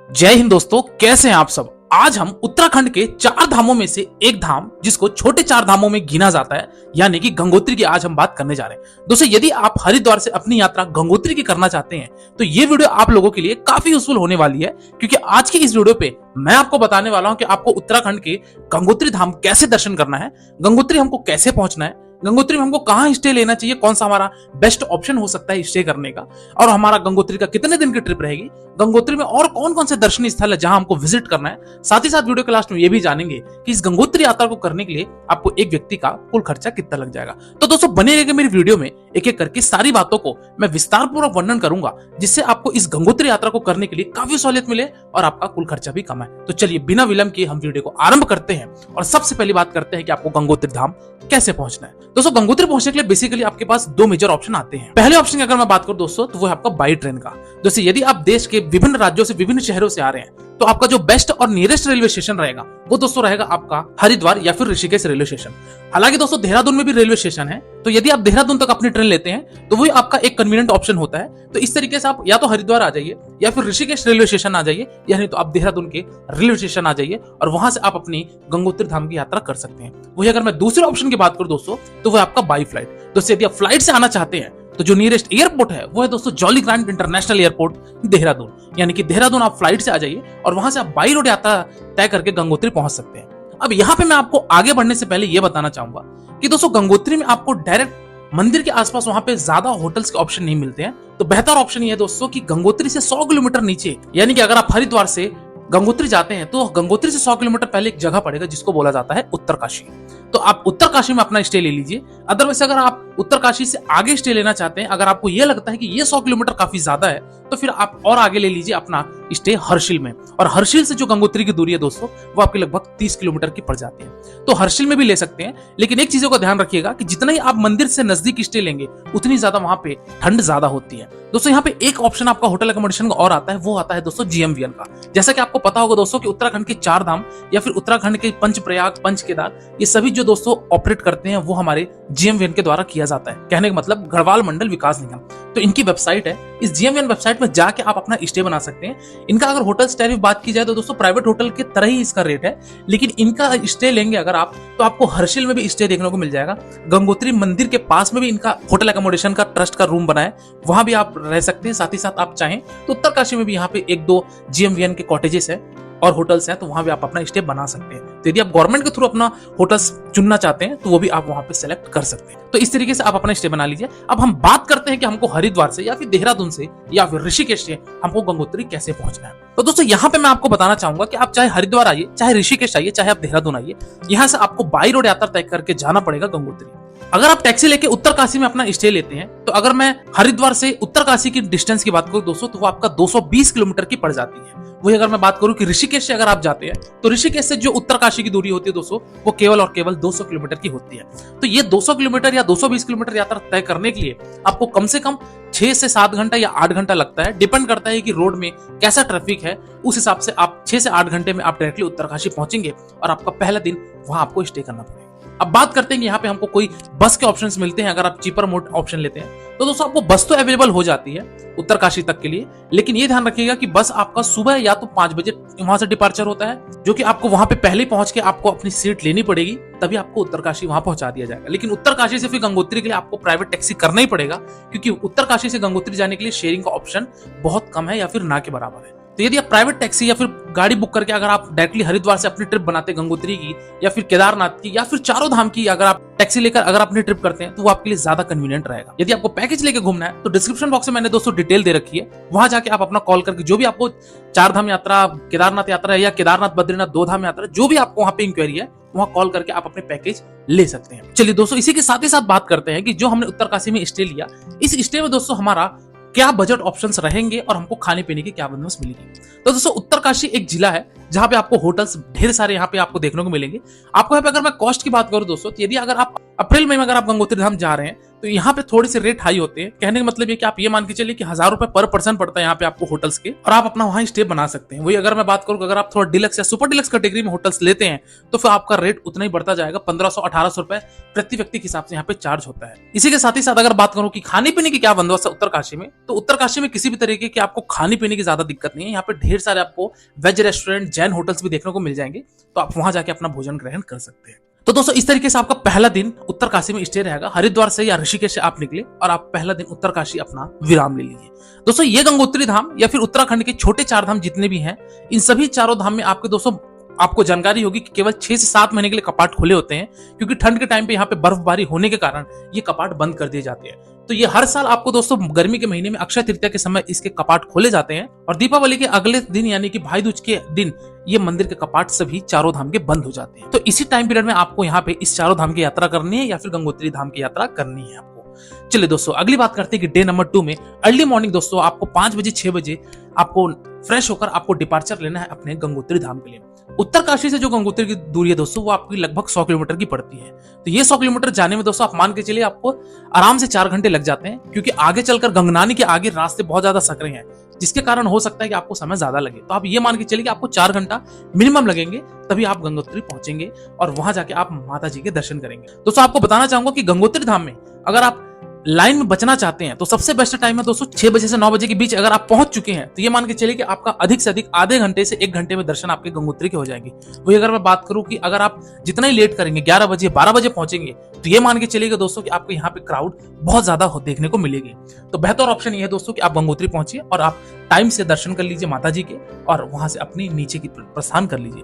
जय हिंद दोस्तों, कैसे हैं आप सब। आज हम उत्तराखंड के 4 धामों में से एक धाम जिसको छोटे 4 धामों में गिना जाता है यानी कि गंगोत्री की आज हम बात करने जा रहे हैं। दोस्तों, यदि आप हरिद्वार से अपनी यात्रा गंगोत्री की करना चाहते हैं तो ये वीडियो आप लोगों के लिए काफी यूजफुल होने वाली है, क्योंकि आज की इस वीडियो पे मैं आपको बताने वाला हूं कि आपको उत्तराखंड के गंगोत्री धाम कैसे दर्शन करना है, गंगोत्री हमको कैसे पहुंचना है, गंगोत्री में हमको कहां स्टे लेना चाहिए, कौन सा हमारा बेस्ट ऑप्शन हो सकता है स्टे करने का, और हमारा गंगोत्री का कितने दिन की ट्रिप रहेगी, गंगोत्री में और कौन कौन से दर्शनीय स्थल है जहां हमको विजिट करना है। साथ ही साथ वीडियो के लास्ट में ये भी जानेंगे कि इस गंगोत्री यात्रा को करने के लिए आपको एक व्यक्ति का कुल खर्चा कितना लग जाएगा। तो दोस्तों, बने रहिएगा मेरी वीडियो में, एक एक करके सारी बातों को मैं विस्तार पूर्वक वर्णन करूंगा, जिससे आपको इस गंगोत्री यात्रा को करने के लिए काफी सहूलियत मिले और आपका कुल खर्चा भी कम है। तो चलिए बिना विलंब किए हम वीडियो को आरंभ करते हैं और सबसे पहली बात करते हैं कि आपको गंगोत्री धाम कैसे पहुंचना है। दोस्तों, गंगोत्री पहुंचने के लिए बेसिकली आपके पास 2 मेजर ऑप्शन आते हैं। पहले ऑप्शन की अगर मैं बात करूं दोस्तों, तो वो है आपका बाई ट्रेन का। दोस्तों, यदि आप देश के विभिन्न राज्यों से विभिन्न शहरों से आ रहे हैं तो आपका जो बेस्ट और नियरेस्ट रेलवे स्टेशन रहेगा वो दोस्तों रहेगा आपका हरिद्वार या फिर ऋषिकेश रेलवे स्टेशन। हालांकि दोस्तों देहरादून में भी रेलवे स्टेशन है, तो यदि आप देहरादून तक अपनी ट्रेन लेते हैं तो वही आपका एक कन्वीनियंट ऑप्शन होता है। तो इस तरीके से आप या तो हरिद्वार आ जाइए या फिर ऋषिकेश रेलवे स्टेशन आ जाइए, यानी तो आप देहरादून के रेलवे स्टेशन आ जाइए और वहां से आप अपनी गंगोत्री धाम की यात्रा कर सकते हैं। वही अगर मैं दूसरे ऑप्शन की बात करूं दोस्तों, तो वह आपका बाई फ्लाइट। दोस्तों, यदि आप फ्लाइट से आना चाहते हैं तो जो नियरेस्ट एयरपोर्ट है वो है दोस्तों jolly grant international airport Dehradun, यानी कि देहरादून आप फ्लाइट से आ जाइए और वहां से आप बाई रोड यात्रा तय करके गंगोत्री पहुंच सकते हैं। अब यहाँ पे मैं आपको आगे बढ़ने से पहले ये बताना चाहूंगा कि दोस्तों गंगोत्री में आपको डायरेक्ट मंदिर के आसपास वहां पे ज्यादा होटल्स के ऑप्शन नहीं मिलते हैं। तो बेहतर ऑप्शन ये है दोस्तों कि गंगोत्री से 100 किलोमीटर नीचे, यानी कि अगर आप हरिद्वार से गंगोत्री जाते हैं तो गंगोत्री से 100 किलोमीटर पहले एक जगह पड़ेगा जिसको बोला जाता है उत्तरकाशी। तो आप उत्तरकाशी में अपना स्टे ले लीजिए। अदरवाइज अगर आप उत्तरकाशी से आगे स्टे लेना चाहते हैं, अगर आपको यह लगता है कि ये 100 किलोमीटर काफी ज्यादा है, तो फिर आप और आगे ले लीजिए अपना स्टे हर्षिल में। और हर्षिल से जो गंगोत्री की दूरी है दोस्तों वो आपकी लगभग 30 किलोमीटर की पड़ जाती है। तो हर्षिल में भी ले सकते हैं, लेकिन एक चीजों का ध्यान रखिएगा कि जितना ही आप मंदिर से नजदीक स्टे लेंगे उतनी ज्यादा वहां पे ठंड ज्यादा होती है। दोस्तों, यहाँ पे एक ऑप्शन आपका होटल अकोमोडेशन का और आता है, वो आता है दोस्तों GMVN का। जैसा कि आपको पता होगा दोस्तों कि उत्तराखंड के 4 धाम या फिर उत्तराखंड के पंचप्रयाग, पंच केदार, ये सभी जो दोस्तों ऑपरेट करते हैं वो हमारे GMVN के द्वारा किया जाता है। कहने का मतलब गढ़वाल मंडल विकास निगम। तो इनकी वेबसाइट है, इस GMVN वेबसाइट में जाके आप अपना स्टे बना सकते हैं। इनका अगर होटल स्टे की बात की जाए तो दोस्तों प्राइवेट होटल के तरह ही इसका रेट है, लेकिन इनका स्टे लेंगे अगर आप तो आपको हर्षिल में भी स्टे देखने को मिल जाएगा। गंगोत्री मंदिर के पास में भी इनका होटल अकोमोडेशन का ट्रस्ट का रूम बना है, वहां भी आप रह सकते हैं। साथ ही साथ आप चाहें तो उत्तरकाशी में भी यहाँ पे 1-2 GMVN के कॉटेजेस है और होटल्स हैं, तो वहां भी आप अपना स्टे बना सकते हैं। तो यदि आप गवर्नमेंट के थ्रू अपना होटल्स चुनना चाहते हैं तो वो भी आप वहां पे सेलेक्ट कर सकते हैं। तो इस तरीके से आप अपना स्टे बना लीजिए। अब हम बात करते हैं कि हमको हरिद्वार से या फिर देहरादून से या फिर ऋषिकेश से हमको गंगोत्री कैसे पहुंचना है। तो दोस्तों, यहाँ पे मैं आपको बताना चाहूंगा कि आप चाहे हरिद्वार आइए, चाहे ऋषिकेश आइए, चाहे आप देहरादून आइए, यहाँ से आपको बाई रोड यात्रा तय करके जाना पड़ेगा गंगोत्री। अगर आप टैक्सी लेके उत्तरकाशी में अपना स्टे लेते हैं तो अगर मैं हरिद्वार से उत्तरकाशी की डिस्टेंस की बात करूं दोस्तों, तो वो आपका 220 किलोमीटर की पड़ जाती है। वही अगर मैं बात करूं कि ऋषिकेश से अगर आप जाते हैं तो ऋषिकेश से जो उत्तरकाशी की दूरी होती है दोस्तों वो केवल और केवल 200 किलोमीटर की होती है। तो ये 200 किलोमीटर या 220 किलोमीटर यात्रा तय करने के लिए आपको कम से कम 6 से 7 घंटा या 8 घंटा लगता है। डिपेंड करता है कि रोड में कैसा ट्रैफिक है, उस हिसाब से आप 6 से 8 घंटे में आप डायरेक्टली उत्तरकाशी पहुंचेंगे और आपका पहला दिन वहां आपको स्टे करना पड़ेगा। अब बात करते हैं कि यहाँ पे हमको कोई बस के ऑप्शंस मिलते हैं। अगर आप चीपर मोड ऑप्शन लेते हैं तो दोस्तों आपको बस तो अवेलेबल हो जाती है उत्तरकाशी तक के लिए, लेकिन ये ध्यान रखिएगा कि बस आपका सुबह या तो 5 बजे वहां से डिपार्चर होता है, जो कि आपको वहां पे पहले पहुंच के आपको अपनी सीट लेनी पड़ेगी, तभी आपको उत्तरकाशी वहां पहुंचा दिया जाएगा। लेकिन उत्तरकाशी से फिर गंगोत्री के लिए आपको प्राइवेट टैक्सी करना ही पड़ेगा, क्योंकि उत्तरकाशी से गंगोत्री जाने के लिए शेयरिंग का ऑप्शन बहुत कम है या फिर ना के बराबर है। तो यदि आप प्राइवेट टैक्सी या फिर गाड़ी बुक करके अगर आप डायरेक्टली हरिद्वार से अपनी ट्रिप बनाते हैं गंगोत्री की या फिर केदारनाथ की या फिर चारों धाम की, अगर आप टैक्सी लेकर अगर अपनी ट्रिप करते हैं तो वो आपके लिए ज्यादा कन्वीनियंट रहेगा। यदि आपको पैकेज लेके घूमना है तो डिस्क्रिप्शन बॉक्स में मैंने दोस्तों डिटेल दे रखी है, वहां जाके आप अपना कॉल करके जो भी आपको 4 धाम यात्रा, केदारनाथ यात्रा या केदारनाथ बद्रीनाथ 2 धाम यात्रा, जो भी आपको वहां पे इंक्वायरी है वहां कॉल करके आप अपने पैकेज ले सकते हैं। चलिए दोस्तों, इसी के साथ ही साथ बात करते हैं कि जो हमने उत्तरकाशी में स्टे लिया, इस स्टे में दोस्तों हमारा क्या बजट ऑप्शंस रहेंगे और हमको खाने पीने की क्या बंदोबस्त मिलेगी। तो दोस्तों, उत्तरकाशी एक जिला है जहां पे आपको होटल्स ढेर सारे यहाँ पे आपको देखने को मिलेंगे। आपको यहाँ पे अगर मैं कॉस्ट की बात करूं दोस्तों, तो यदि अगर आप अप्रैल मई में अगर आप गंगोत्री धाम जा रहे हैं तो यहाँ पे थोड़े से रेट हाई होते हैं। कहने का मतलब ये कि आप ये मान के चलिए कि 1000 रुपए पर पर्सन पड़ता है यहाँ पे आपको होटल्स के, और आप अपना वहां स्टे बना सकते हैं। वही अगर मैं बात करूँ, अगर आप थोड़ा डिलक्स या सुपर डिलक्स कैटेगरी में होटल्स लेते हैं तो फिर आपका रेट उतना ही बढ़ता जाएगा, 1500-1800 रुपए प्रति व्यक्ति के हिसाब से यहाँ पे चार्ज होता है। इसी के साथ ही साथ अगर बात करूँ कि खाने पीने की क्या बंदोबस्त है उत्तरकाशी में, तो उत्तरकाशी में किसी भी तरीके की आपको खाने पीने की ज्यादा दिक्कत नहीं है। यहाँ पे ढेर सारे आपको वेज रेस्टोरेंट, जैन होटल्स भी देखने को मिल जाएंगे, तो आप वहां जाके अपना भोजन ग्रहण कर सकते हैं। तो दोस्तों इस तरीके से आपका पहला दिन उत्तरकाशी में स्टे रहेगा। हरिद्वार से या ऋषिकेश से आप निकले और आप पहला दिन उत्तरकाशी अपना विराम ले लीजिए। दोस्तों ये गंगोत्री धाम या फिर उत्तराखंड के छोटे 4 धाम जितने भी हैं, इन सभी चारों धाम में आपके दोस्तों आपको जानकारी होगी कि केवल 6 से 7 महीने के लिए कपाट खुले होते हैं, क्योंकि ठंड के टाइम पे यहाँ पे बर्फबारी होने के कारण ये कपाट बंद कर दिए जाते हैं। तो ये हर साल आपको दोस्तों गर्मी के महीने में अक्षय तृतीया के समय इसके कपाट खोले जाते हैं, और दीपावली के अगले दिन यानी कि भाई दूज के दिन ये मंदिर के कपाट सभी चारों धाम के बंद हो जाते हैं। तो इसी टाइम पीरियड में आपको यहाँ पे इस चारों धाम की यात्रा करनी है या फिर गंगोत्री धाम की यात्रा करनी है आपको। चलिए दोस्तों अगली बात करते हैं कि डे नंबर 2 में अर्ली मॉर्निंग दोस्तों आपको 5 बजे 6 बजे आपको फ्रेश होकर आपको डिपार्चर लेना है अपने गंगोत्री धाम के लिए। उत्तरकाशी से जो गंगोत्री की दूरी है दोस्तों वो आपकी लगभग 100 किलोमीटर की पड़ती है। तो ये 100 किलोमीटर जाने में दोस्तों आप मान के चलिए आपको आराम से 4 घंटे लग जाते हैं, क्योंकि आगे चलकर गंगनानी के आगे रास्ते बहुत ज्यादा सकरे हैं, जिसके कारण हो सकता है कि आपको समय ज्यादा लगे। तो आप ये मान के चलिए कि आपको 4 घंटा मिनिमम लगेंगे, तभी आप गंगोत्री पहुंचेंगे और वहां जाके आप माता जी के दर्शन करेंगे। दोस्तों आपको बताना चाहूंगा कि गंगोत्री धाम में अगर आप लाइन में बचना चाहते हैं तो सबसे बेस्ट टाइम है दोस्तों 6 बजे से 9 बजे के बीच अगर आप पहुंच चुके हैं तो ये मान के चलिए कि आपका अधिक से अधिक आधे घंटे से 1 घंटे में दर्शन आपके गंगोत्री के हो जाएंगे। वही अगर मैं बात करूं कि अगर आप जितना ही लेट करेंगे 11 बजे 12 बजे पहुंचेंगे तो ये मान के चलिएगा दोस्तों कि आपको यहाँ पे क्राउड बहुत ज्यादा देखने को मिलेगी। तो बेहतर ऑप्शन ये है दोस्तों कि आप गंगोत्री पहुंचिए और आप टाइम से दर्शन कर लीजिए माता जी के, और वहां से अपनी नीचे की प्रस्थान कर लीजिए।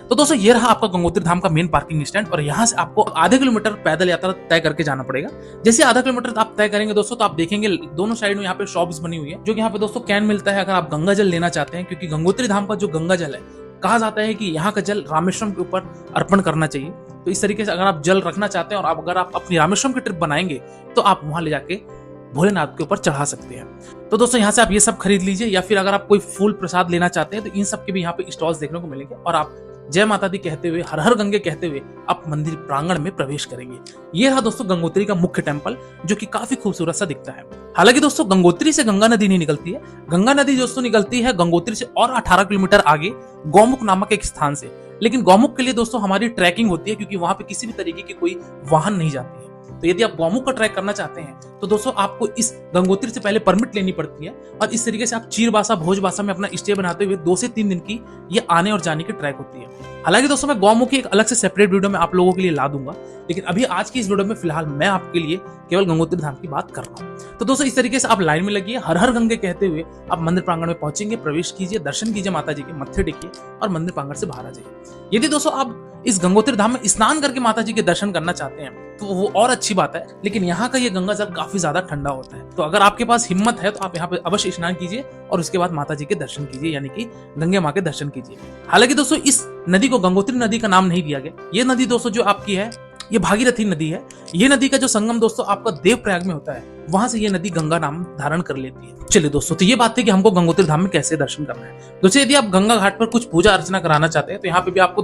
तो दोस्तों ये रहा आपका गंगोत्री धाम का मेन पार्किंग स्टैंड, और यहाँ से आपको आधे किलोमीटर पैदल यात्रा तय करके जाना पड़ेगा। जैसे आधा किलोमीटर आप तय करेंगे दोस्तों तो आप देखेंगे दोनों साइड में यहाँ पे शॉप्स बनी हुई है, जो कि यहाँ पे दोस्तों कैन मिलता है अगर आप गंगा जल लेना चाहते हैं, क्योंकि गंगोत्री धाम का जो गंगा जल है कहा जाता है कि यहाँ का जल रामेश्वरम के ऊपर अर्पण करना चाहिए। तो इस तरीके से अगर आप जल रखना चाहते हैं और अगर आप अपनी रामेश्वरम की ट्रिप बनाएंगे तो आप वहां ले जाके भोलेनाथ के ऊपर चढ़ा सकते हैं। तो दोस्तों यहाँ से आप ये सब खरीद लीजिए, या फिर अगर आप कोई फूल प्रसाद लेना चाहते हैं तो इन सब के भी यहाँ पे स्टॉल्स देखने को मिलेंगे, और आप जय माता दी कहते हुए हर हर गंगे कहते हुए आप मंदिर प्रांगण में प्रवेश करेंगे। ये रहा दोस्तों गंगोत्री का मुख्य टेंपल, जो कि काफी खूबसूरत सा दिखता है। हालांकि दोस्तों गंगोत्री से गंगा नदी नहीं निकलती है, गंगा नदी दोस्तों निकलती है गंगोत्री से और 18 किलोमीटर आगे गौमुख नामक एक स्थान से। लेकिन गौमुख के लिए दोस्तों हमारी ट्रैकिंग होती है, क्योंकि वहां पे किसी भी तरीके की कोई वाहन नहीं जाती है। तो यदि आप गौमुख का ट्रैक करना चाहते हैं तो दोस्तों आपको इस गंगोत्री से पहले परमिट लेनी पड़ती है, और इस तरीके से आप चीरबासा भोजबासा में अपना स्टे बनाते हुए 2 से 3 दिन की ये आने और जाने की ट्रैक होती है। हालांकि दोस्तों मैं गौमुख की एक अलग से सेपरेट वीडियो में आप लोगों के लिए ला दूंगा, लेकिन अभी आज की इस वीडियो में फिलहाल मैं आपके लिए केवल गंगोत्री धाम की बात कर रहा हूँ। तो दोस्तों इस तरीके से आप लाइन में लगिए, हर हर गंगे कहते हुए आप मंदिर प्रांगण में पहुंचेंगे, प्रवेश कीजिए, दर्शन कीजिए माता जी के, मत्थे टेकिए और मंदिर प्रांगण से बाहर आ जाइए। यदि दोस्तों आप इस गंगोत्री धाम में स्नान करके माता जी के दर्शन करना चाहते हैं तो वो और अच्छी बात है, लेकिन यहाँ का ये गंगा जल काफी ज्यादा ठंडा होता है। तो अगर आपके पास हिम्मत है तो आप यहाँ पे अवश्य स्नान कीजिए और उसके बाद माता जी के दर्शन कीजिए, यानी कि गंगे माँ के दर्शन कीजिए। हालांकि दोस्तों इस नदी को गंगोत्री नदी का नाम नहीं दिया गया। ये नदी दोस्तों जो आपकी है ये भागीरथी नदी है। ये नदी का जो संगम दोस्तों आपका देवप्रयाग में होता है, वहां से ये नदी गंगा नाम धारण कर लेती है। चलिए दोस्तों तो ये बात है कि हमको गंगोत्री धाम में कैसे दर्शन करना है। दोस्तों यदि आप गंगा घाट पर कुछ पूजा अर्चना कराना चाहते हैं तो यहाँ पे भी आपको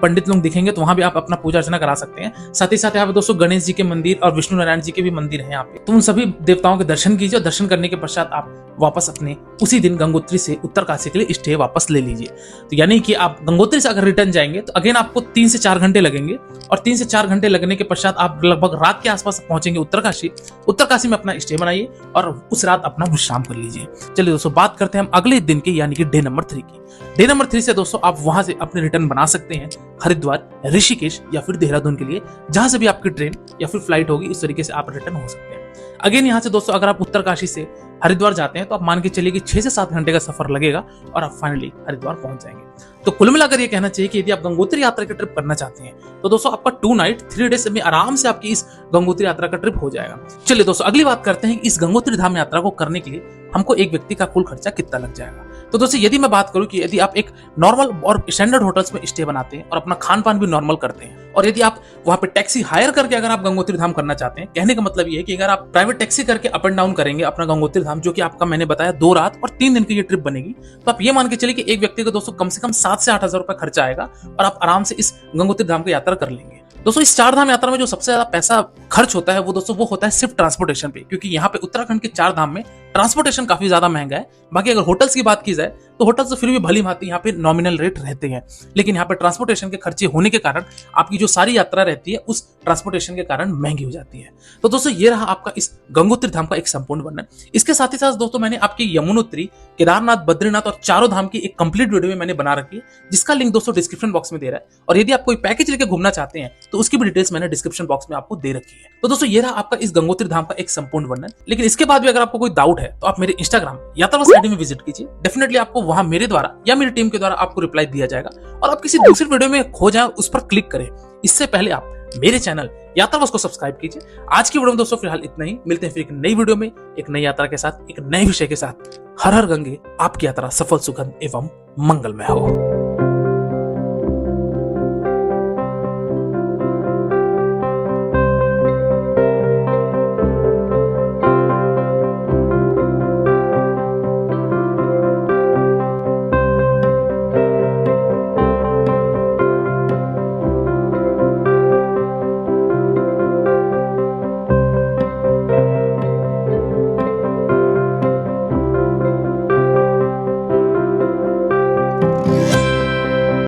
पंडित लोग दिखेंगे, तो वहां भी आप अपना पूजा अर्चना करा सकते हैं। साथ ही साथ यहाँ पे दोस्तों गणेश जी के मंदिर और विष्णु नारायण जी के भी मंदिर है यहाँ पे, तो उन सभी देवताओं के दर्शन कीजिए, और दर्शन करने के पश्चात आप वापस अपने उसी दिन गंगोत्री से उत्तरकाशी के लिए स्टे वापस ले लीजिए। तो यानी कि आप गंगोत्री से अगर रिटर्न जाएंगे तो अगेन आपको 3 से 4 घंटे लगेंगे, और 3 से 4 घंटे लगने के पश्चात आप लगभग रात के आसपास पहुंचेंगे उत्तरकाशी। उत्तरकाशी में अपना स्टे बनाइए और उस रात अपना विश्राम कर लीजिए। चलिए दोस्तों बात करते हैं हम अगले दिन के यानी कि डे नंबर 3 की। डे नंबर 3 से दोस्तों आप वहां से अपने रिटर्न बना सकते हैं हरिद्वार, ऋषिकेश या फिर देहरादून के लिए, जहां से भी आपकी ट्रेन या फिर फ्लाइट होगी, इस तरीके से आप रिटर्न हो सकते हैं। अगेन यहाँ से दोस्तों अगर आप उत्तरकाशी से हरिद्वार जाते हैं तो आप मान के चलिए कि 6 से 7 घंटे का सफर लगेगा और आप फाइनली हरिद्वार पहुंच जाएंगे। तो कुल मिलाकर ये कहना चाहिए कि यदि आप गंगोत्री यात्रा की ट्रिप करना चाहते हैं तो दोस्तों आपका 2 नाइट 3 डेज में आराम से आपकी इस गंगोत्री यात्रा का ट्रिप हो जाएगा। चलिए दोस्तों अगली बात करते हैं कि इस गंगोत्री धाम यात्रा को करने के लिए हमको एक व्यक्ति का कुल खर्चा कितना लग जाएगा। तो दोस्तों यदि मैं बात करूं कि यदि आप एक नॉर्मल और स्टैंडर्ड होटल्स में स्टे बनाते हैं और अपना खान पान भी नॉर्मल करते हैं, और यदि आप वहां पे टैक्सी हायर करके अगर आप गंगोत्री धाम करना चाहते हैं, कहने का मतलब ये है कि अगर आप प्राइवेट टैक्सी करके अप एंड डाउन करेंगे अपना गंगोत्री धाम, जो कि आपका मैंने बताया 2 रात और 3 दिन की ये ट्रिप बनेगी, तो आप ये मान के चलिए कि एक व्यक्ति को दोस्तों कम से कम 7 से 8 हजार रुपए खर्चा आएगा और आप आराम से इस गंगोत्री धाम की यात्रा कर लेंगे। दोस्तों इस 4 धाम यात्रा में जो सबसे ज्यादा पैसा खर्च होता है वो दोस्तों वो होता है सिर्फ ट्रांसपोर्टेशन पे, क्योंकि यहाँ पे उत्तराखंड के 4 धाम में ट्रांसपोर्टेशन काफी ज्यादा महंगा है। बाकी अगर होटल्स की बात की जाए तो होटल्स तो फिर भी भली भांति यहाँ पे नॉमिनल रेट रहते हैं, लेकिन यहाँ पे ट्रांसपोर्टेशन के खर्चे होने के कारण आपकी जो सारी यात्रा रहती है उस ट्रांसपोर्टेशन के कारण महंगी हो जाती है। तो दोस्तों ये रहा आपका इस गंगोत्री धाम का एक संपूर्ण वर्णन। इसके साथ ही साथ दोस्तों मैंने आपकी यमुनोत्री, केदारनाथ, बद्रीनाथ और चारों धाम की एक कंप्लीट वीडियो में मैंने बना रखी है, जिसका लिंक दोस्तों डिस्क्रिप्शन बॉक्स में दे रहा है, और यदि आप कोई पैकेज लेके घूमना चाहते हैं तो उसकी भी डिटेल्स मैंने डिस्क्रिप्शन बॉक्स में आपको दे रखी है। तो दोस्तों ये रहा आपका इस गंगोत्री धाम का एक संपूर्ण वर्णन। लेकिन इसके बाद भी अगर आपको कोई डाउट है तो आप मेरे इंस्टाग्राम यात्रावास आईडी में विजिट कीजिए, डेफिनेटली आपको वहां मेरे द्वारा या मेरी टीम के द्वारा आपको रिप्लाई दिया जाएगा, और आप किसी दूसरी वीडियो में खो जाए उस पर क्लिक करें इससे पहले आप मेरे चैनल यात्रावास को सब्सक्राइब कीजिए। आज की वीडियो में दोस्तों फिलहाल इतना ही, मिलते हैं फिर एक नई वीडियो में एक नई यात्रा के साथ, एक नए विषय के साथ। हर हर गंगे आपकी यात्रा सफल, सुखद एवं मंगलमय हो।